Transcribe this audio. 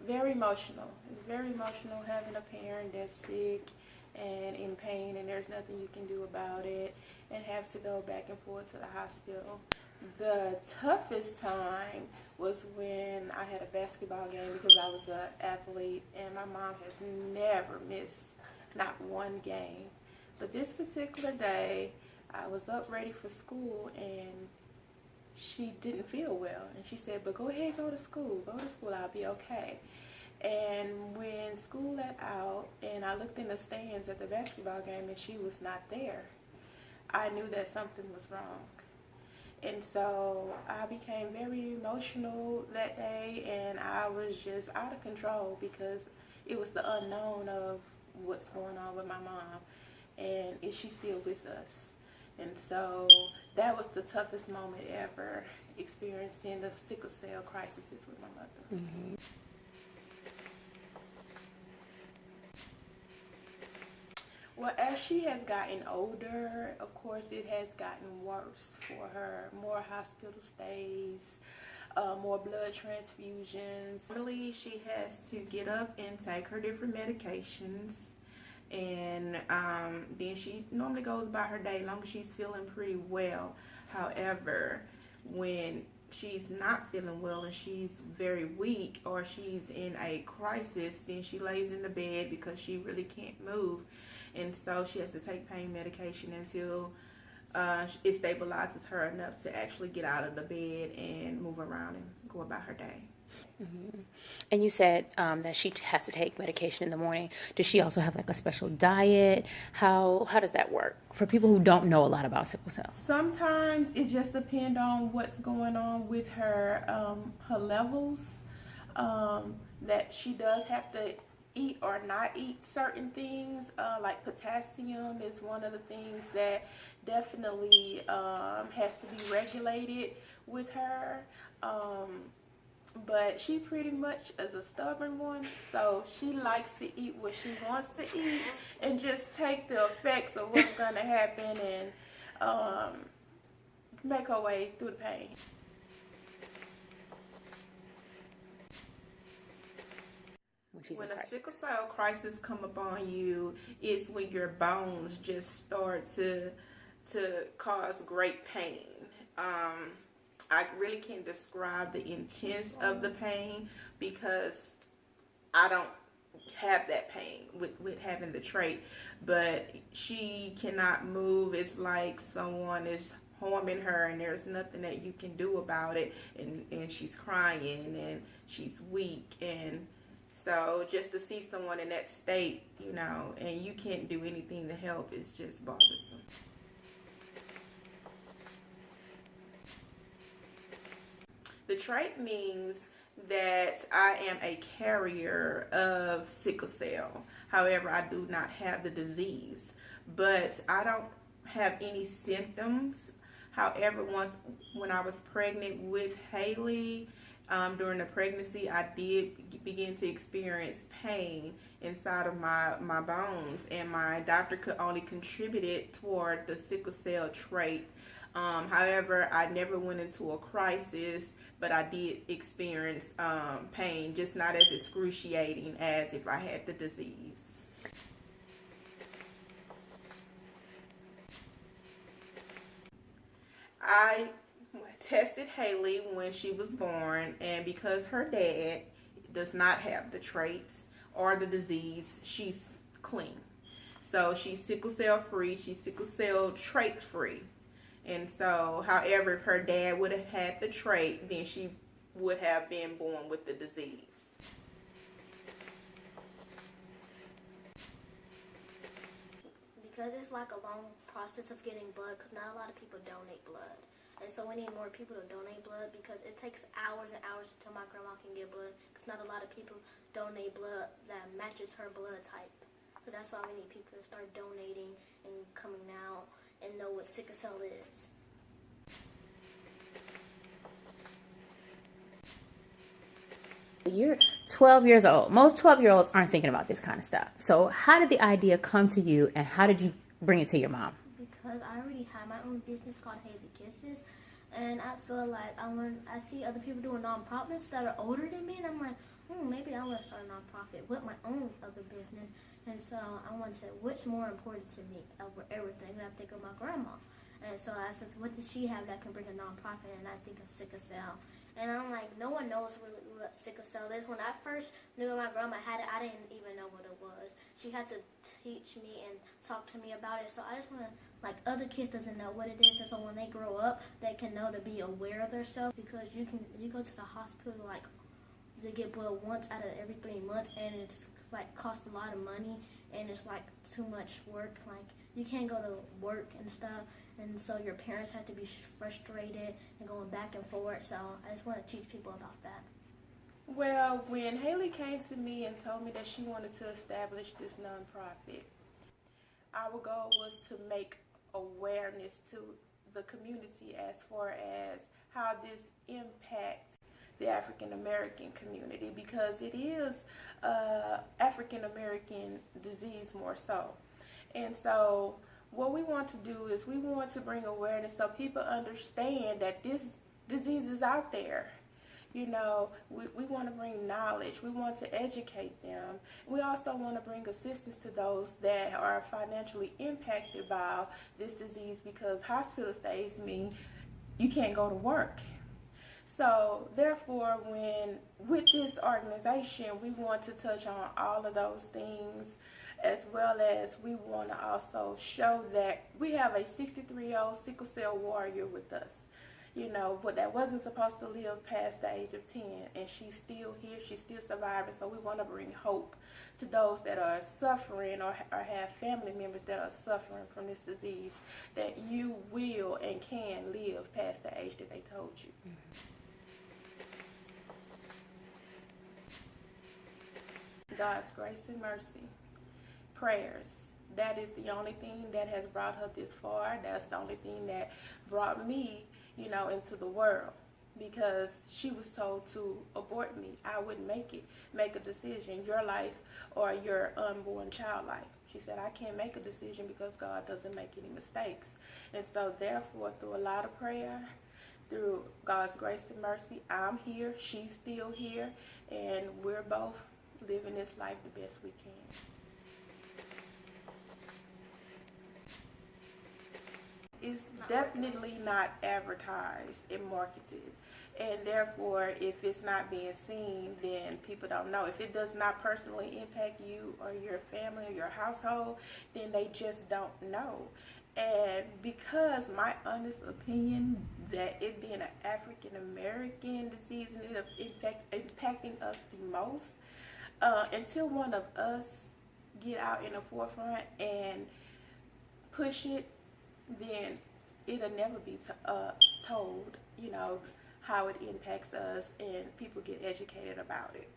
very emotional. It's very emotional having a parent that's sick and in pain and there's nothing you can do about it and have to go back and forth to the hospital. The toughest time was when I had a basketball game because I was an athlete and my mom has never missed not one game. But this particular day, I was up ready for school and she didn't feel well. And she said, but go ahead, go to school, I'll be okay. And when school let out and I looked in the stands at the basketball game and she was not there, I knew that something was wrong. And so I became very emotional that day and I was just out of control because it was the unknown of what's going on with my mom and is she still with us? And so that was the toughest moment ever, experiencing the sickle cell crisis with my mother. Mm-hmm. Well, as she has gotten older, of course, it has gotten worse for her. More hospital stays, more blood transfusions. Really, she has to get up and take her different medications. And then she normally goes about her day as long as she's feeling pretty well. However, when she's not feeling well and she's very weak or she's in a crisis, then she lays in the bed because she really can't move. And so she has to take pain medication until it stabilizes her enough to actually get out of the bed and move around and go about her day. Mm-hmm. And you said that she has to take medication in the morning. Does she also have like a special diet? How does that work for people who don't know a lot about sickle cell? Sometimes it just depends on what's going on with her her levels. That she does have to eat or not eat certain things, like potassium is one of the things that definitely has to be regulated with her. But she pretty much is a stubborn one, so she likes to eat what she wants to eat and just take the effects of what's going to happen and make her way through the pain. When a sickle cell crisis come upon you, it's when your bones just start to cause great pain. I really can't describe the intense of the pain because I don't have that pain with having the trait, but she cannot move. It's like someone is harming her and there's nothing that you can do about it, and she's crying and she's weak, and so just to see someone in that state, and you can't do anything to help, is just bothersome. The trait means that I am a carrier of sickle cell. However, I do not have the disease, but I don't have any symptoms. However, when I was pregnant with Hailey, during the pregnancy, I did begin to experience pain inside of my bones, and my doctor could only contribute it toward the sickle cell trait. However, I never went into a crisis, but I did experience pain, just not as excruciating as if I had the disease. I tested Hailey when she was born, and because her dad does not have the traits or the disease, she's clean. So she's sickle cell free, she's sickle cell trait free. And so, however, if her dad would have had the trait, then she would have been born with the disease. Because it's like a long process of getting blood, because not a lot of people donate blood. And so we need more people to donate blood because it takes hours and hours until my grandma can get blood, because not a lot of people donate blood that matches her blood type. So that's why we need people to start donating and coming out and know what sickle cell is. You're 12 years old. Most 12-year-olds aren't thinking about this kind of stuff. So how did the idea come to you, and how did you bring it to your mom? Because I already had my own business called Hailey Kisses, And I feel like I see other people doing nonprofits that are older than me, and I'm like, maybe I want to start a nonprofit with my own other business. And so I want to say, what's more important to me over everything? And I think of my grandma. And so I said, what does she have that can bring a nonprofit? And I think of sickle cell. And I'm like, no one knows really what sickle cell is. When I first knew my grandma had it, I didn't even know what it was. She had to teach me and talk to me about it. So I just want to, like, other kids doesn't know what it is. And so when they grow up, they can know to be aware of themselves. Because you go to the hospital, like, they get blood once out of every 3 months, and it's like cost a lot of money, and it's like too much work. Like, you can't go to work and stuff, and so your parents have to be frustrated and going back and forth. So I just want to teach people about that. Well, when Hailey came to me and told me that she wanted to establish this nonprofit, our goal was to make awareness to the community as far as how this impacts the African American community, because it is African American disease more so. And so what we want to do is we want to bring awareness so people understand that this disease is out there. You know, we want to bring knowledge. We want to educate them. We also want to bring assistance to those that are financially impacted by this disease, because hospital stays mean you can't go to work. So therefore, with this organization, we want to touch on all of those things, as well as we want to also show that we have a 63-year-old sickle cell warrior with us, you know, but that wasn't supposed to live past the age of 10, and she's still here, she's still surviving. So we want to bring hope to those that are suffering or have family members that are suffering from this disease, that you will and can live past the age that they told you. Mm-hmm. God's grace and mercy, prayers. That is the only thing that has brought her this far. That's the only thing that brought me, you know, into the world, because she was told to abort me. I wouldn't make a decision, your life or your unborn child life. She said, I can't make a decision because God doesn't make any mistakes. And so therefore, through a lot of prayer, through God's grace and mercy, I'm here, she's still here, and we're both living this life the best we can. It's definitely not advertised and marketed, and therefore if it's not being seen, then people don't know. If it does not personally impact you or your family or your household, then they just don't know. And because my honest opinion that it being an African American disease and it impacting us the most, until one of us get out in the forefront and push it, then it'll never be told, you know, how it impacts us, and people get educated about it.